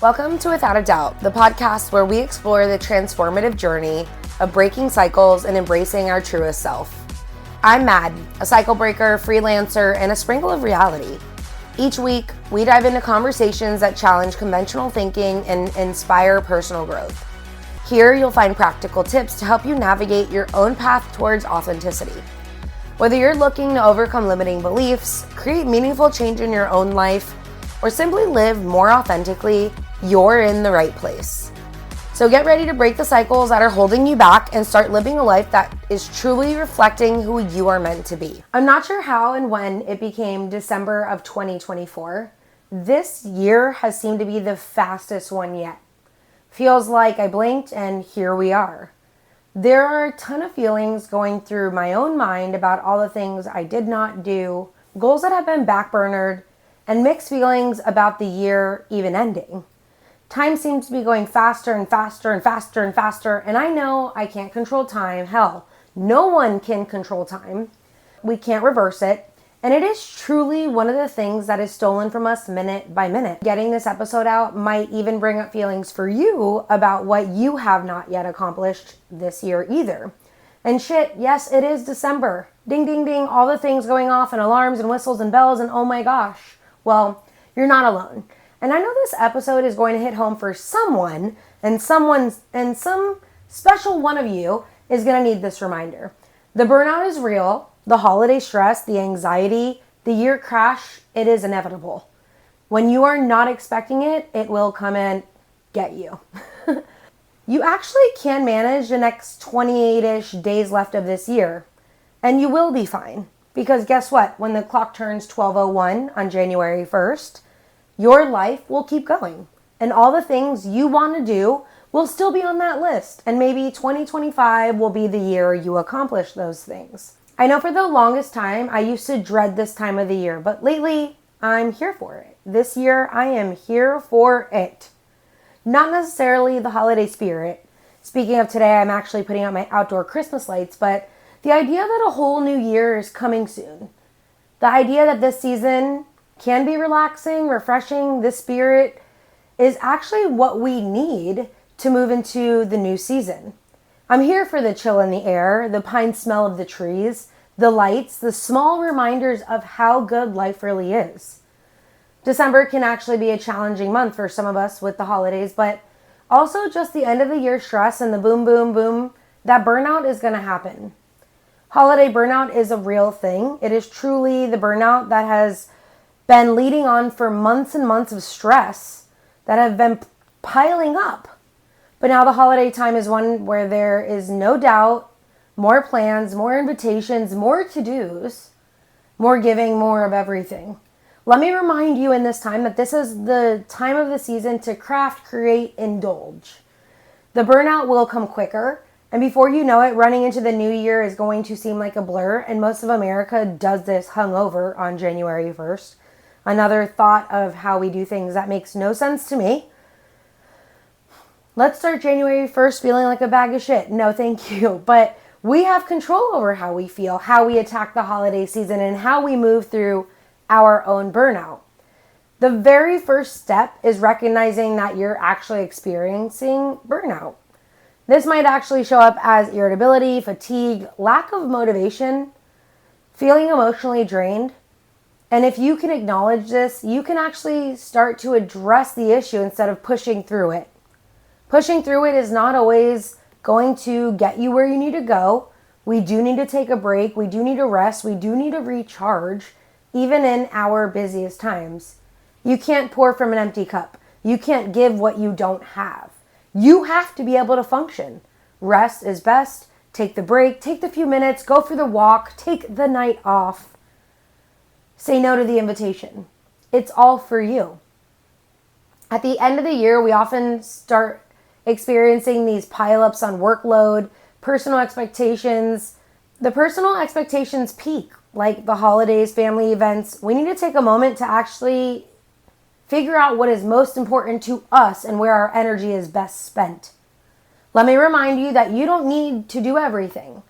Welcome to Without a Doubt, the podcast where we explore the transformative journey of breaking cycles and embracing our truest self. I'm Mad, a cycle breaker, freelancer, and a sprinkle of reality. Each week, we dive into conversations that challenge conventional thinking and inspire personal growth. Here, you'll find practical tips to help you navigate your own path towards authenticity. Whether you're looking to overcome limiting beliefs, create meaningful change in your own life, or simply live more authentically, you're in the right place. So get ready to break the cycles that are holding you back and start living a life that is truly reflecting who you are meant to be. I'm not sure how and when it became December of 2024. This year has seemed to be the fastest one yet. Feels like I blinked and here we are. There are a ton of feelings going through my own mind about all the things I did not do, goals that have been backburnered, and mixed feelings about the year even ending. Time seems to be going faster and faster and faster and faster, and I know I can't control time. Hell, no one can control time. We can't reverse it, and it is truly one of the things that is stolen from us minute by minute. Getting this episode out might even bring up feelings for you about what you have not yet accomplished this year either. And shit, yes, it is December. Ding, ding, ding, all the things going off and alarms and whistles and bells and oh my gosh. Well, you're not alone. And I know this episode is going to hit home for someone, and some special one of you is going to need this reminder. The burnout is real. The holiday stress, the anxiety, the year crash, it is inevitable. When you are not expecting it, it will come and get you. You actually can manage the next 28-ish days left of this year, and you will be fine. Because guess what? When the clock turns 12:01 on January 1st, your life will keep going. And all the things you want to do will still be on that list. And maybe 2025 will be the year you accomplish those things. I know for the longest time, I used to dread this time of the year. But lately, I'm here for it. This year, I am here for it. Not necessarily the holiday spirit. Speaking of today, I'm actually putting out my outdoor Christmas lights. But the idea that a whole new year is coming soon. The idea that this season can be relaxing, refreshing, this spirit is actually what we need to move into the new season. I'm here for the chill in the air, the pine smell of the trees, the lights, the small reminders of how good life really is. December can actually be a challenging month for some of us with the holidays, but also just the end of the year stress and the boom, boom, boom, that burnout is going to happen. Holiday burnout is a real thing. It is truly the burnout that has been leading on for months and months of stress that have been piling up. But now the holiday time is one where there is no doubt more plans, more invitations, more to-dos, more giving, more of everything. Let me remind you in this time that this is the time of the season to craft, create, indulge. The burnout will come quicker, and before you know it, running into the new year is going to seem like a blur, and most of America does this hungover on January 1st. Another thought of how we do things that makes no sense to me. Let's start January 1st feeling like a bag of shit. No, thank you. But we have control over how we feel, how we attack the holiday season, and how we move through our own burnout. The very first step is recognizing that you're actually experiencing burnout. This might actually show up as irritability, fatigue, lack of motivation, feeling emotionally drained. And if you can acknowledge this, you can actually start to address the issue instead of pushing through it. Pushing through it is not always going to get you where you need to go. We do need to take a break. We do need to rest. We do need to recharge, even in our busiest times. You can't pour from an empty cup. You can't give what you don't have. You have to be able to function. Rest is best. Take the break. Take the few minutes. Go for the walk. Take the night off. Say no to the invitation. It's all for you. At the end of the year, we often start experiencing these pileups on workload, personal expectations. The personal expectations peak, like the holidays, family events. We need to take a moment to actually figure out what is most important to us and where our energy is best spent. Let me remind you that you don't need to do everything.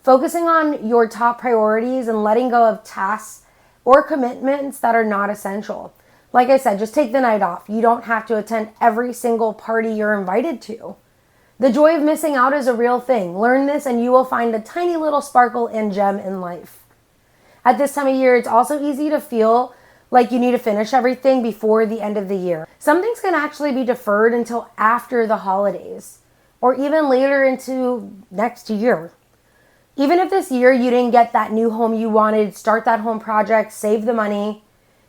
Focusing on your top priorities and letting go of tasks or commitments that are not essential. Like I said, just take the night off. You don't have to attend every single party you're invited to. The joy of missing out is a real thing. Learn this and you will find a tiny little sparkle and gem in life. At this time of year, it's also easy to feel like you need to finish everything before the end of the year. Some things can actually be deferred until after the holidays or even later into next year. Even if this year you didn't get that new home you wanted, start that home project, save the money,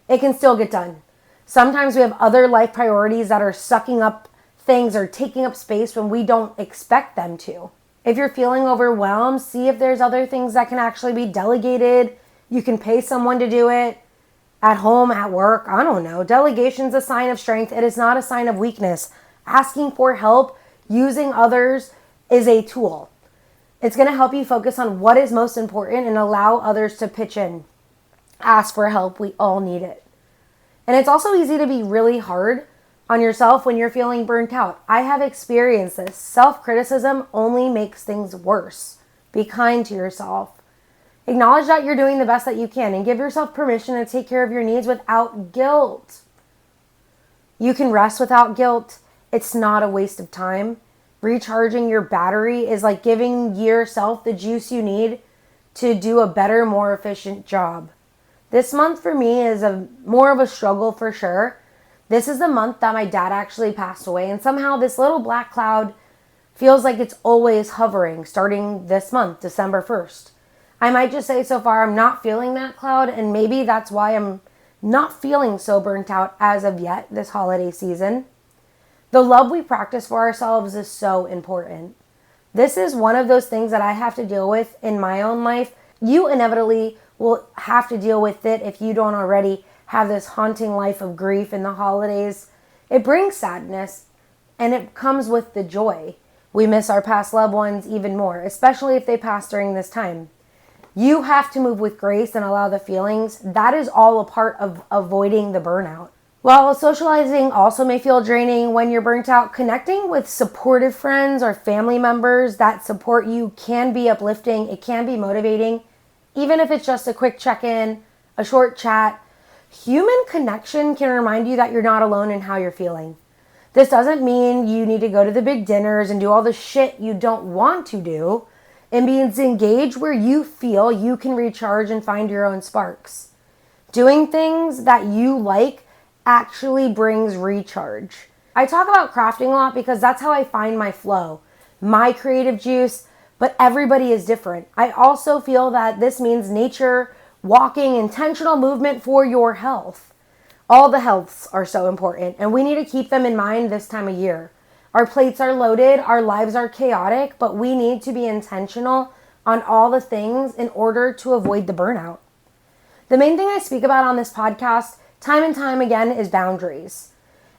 it can still get done. Sometimes we have other life priorities that are sucking up things or taking up space when we don't expect them to. If you're feeling overwhelmed, see if there's other things that can actually be delegated. You can pay someone to do it at home, at work. I don't know. Delegation's a sign of strength. It is not a sign of weakness. Asking for help, using others is a tool. It's going to help you focus on what is most important and allow others to pitch in. Ask for help. We all need it. And it's also easy to be really hard on yourself when you're feeling burnt out. I have experienced this. Self-criticism only makes things worse. Be kind to yourself. Acknowledge that you're doing the best that you can and give yourself permission to take care of your needs without guilt. You can rest without guilt. It's not a waste of time. Recharging your battery is like giving yourself the juice you need to do a better, more efficient job. This month for me is more of a struggle for sure. This is the month that my dad actually passed away, and somehow this little black cloud feels like it's always hovering starting this month, December 1st. I might just say so far I'm not feeling that cloud, and maybe that's why I'm not feeling so burnt out as of yet this holiday season. The love we practice for ourselves is so important. This is one of those things that I have to deal with in my own life. You inevitably will have to deal with it if you don't already have this haunting life of grief in the holidays. It brings sadness, and it comes with the joy. We miss our past loved ones even more, especially if they pass during this time. You have to move with grace and allow the feelings. That is all a part of avoiding the burnout. While socializing also may feel draining when you're burnt out, connecting with supportive friends or family members that support you can be uplifting. It can be motivating, even if it's just a quick check-in, a short chat. Human connection can remind you that you're not alone in how you're feeling. This doesn't mean you need to go to the big dinners and do all the shit you don't want to do. It means engage where you feel you can recharge and find your own sparks. Doing things that you like actually brings recharge. I talk about crafting a lot because that's how I find my flow, my creative juice, but everybody is different. I also feel that this means nature, walking, intentional movement for your health. All the healths are so important, and we need to keep them in mind this time of year. Our plates are loaded, our lives are chaotic, but we need to be intentional on all the things in order to avoid the burnout. The main thing I speak about on this podcast, time and time again, is boundaries.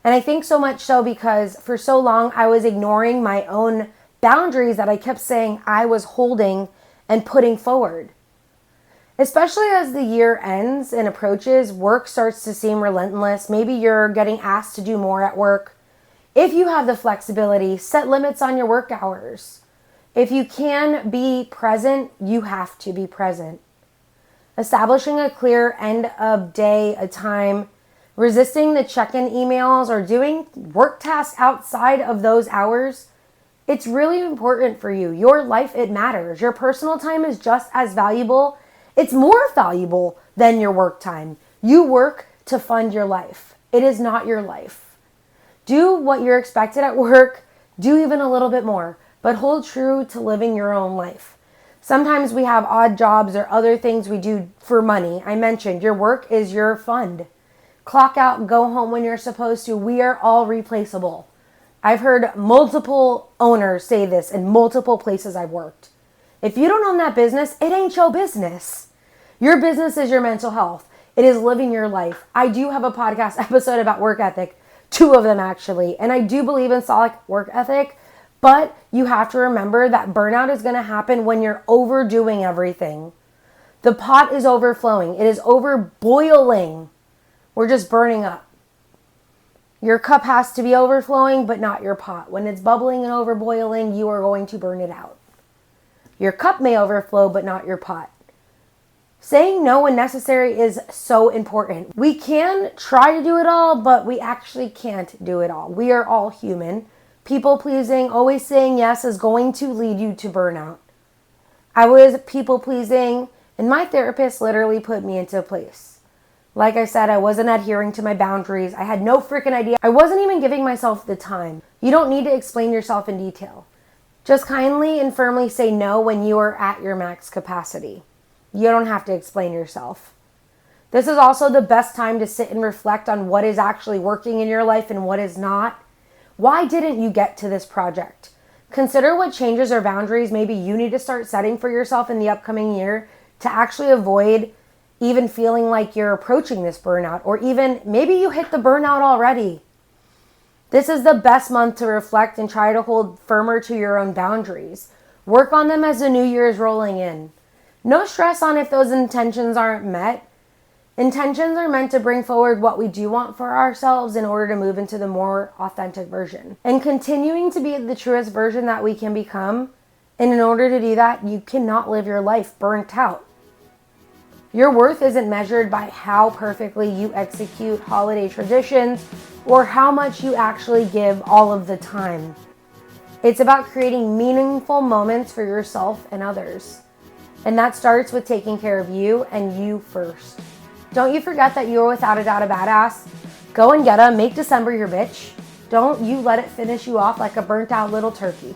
And I think so much so because for so long I was ignoring my own boundaries that I kept saying I was holding and putting forward. Especially as the year ends and approaches, work starts to seem relentless. Maybe you're getting asked to do more at work. If you have the flexibility, set limits on your work hours. If you can be present, you have to be present. Establishing a clear end of day, a time, resisting the check-in emails or doing work tasks outside of those hours. It's really important for you. Your life, it matters. Your personal time is just as valuable. It's more valuable than your work time. You work to fund your life. It is not your life. Do what you're expected at work. Do even a little bit more, but hold true to living your own life. Sometimes we have odd jobs or other things we do for money. I mentioned your work is your fund. Clock out and go home when you're supposed to. We are all replaceable. I've heard multiple owners say this in multiple places I've worked. If you don't own that business, it ain't your business. Your business is your mental health. It is living your life. I do have a podcast episode about work ethic, 2 of them actually, and I do believe in solid work ethic, but you have to remember that burnout is going to happen when you're overdoing everything. The pot is overflowing. It is over boiling. We're just burning up. Your cup has to be overflowing, but not your pot. When it's bubbling and overboiling, you are going to burn it out. Your cup may overflow, but not your pot. Saying no when necessary is so important. We can try to do it all, but we actually can't do it all. We are all human. People pleasing, always saying yes is going to lead you to burnout. I was people pleasing, and my therapist literally put me into place. Like I said, I wasn't adhering to my boundaries. I had no freaking idea. I wasn't even giving myself the time. You don't need to explain yourself in detail. Just kindly and firmly say no when you are at your max capacity. You don't have to explain yourself. This is also the best time to sit and reflect on what is actually working in your life and what is not. Why didn't you get to this project? Consider what changes or boundaries maybe you need to start setting for yourself in the upcoming year to actually avoid even feeling like you're approaching this burnout, or even maybe you hit the burnout already. This is the best month to reflect and try to hold firmer to your own boundaries. Work on them as the new year is rolling in. No stress on if those intentions aren't met. Intentions are meant to bring forward what we do want for ourselves in order to move into the more authentic version. And continuing to be the truest version that we can become. And in order to do that, you cannot live your life burnt out. Your worth isn't measured by how perfectly you execute holiday traditions or how much you actually give all of the time. It's about creating meaningful moments for yourself and others. And that starts with taking care of you and you first. Don't you forget that you're without a doubt a badass. Go and get 'em. Make December your bitch. Don't you let it finish you off like a burnt out little turkey.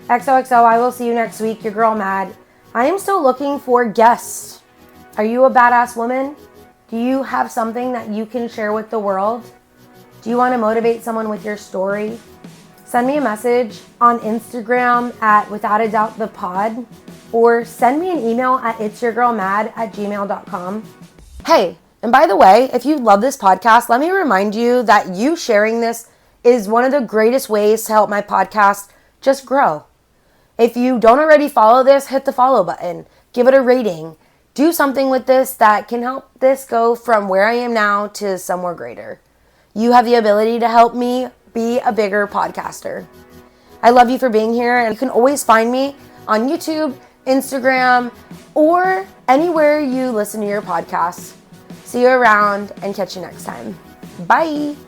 XOXO, I will see you next week. Your girl Mad. I am still looking for guests. Are you a badass woman? Do you have something that you can share with the world? Do you want to motivate someone with your story? Send me a message on Instagram at Without a Doubt the Pod, or send me an email at itsyourgirlmad@gmail.com. Hey, and by the way, if you love this podcast, let me remind you that you sharing this is one of the greatest ways to help my podcast just grow. If you don't already follow this, hit the follow button. Give it a rating. Do something with this that can help this go from where I am now to somewhere greater. You have the ability to help me be a bigger podcaster. I love you for being here, and you can always find me on YouTube, Instagram, or anywhere you listen to your podcasts. See you around and catch you next time. Bye.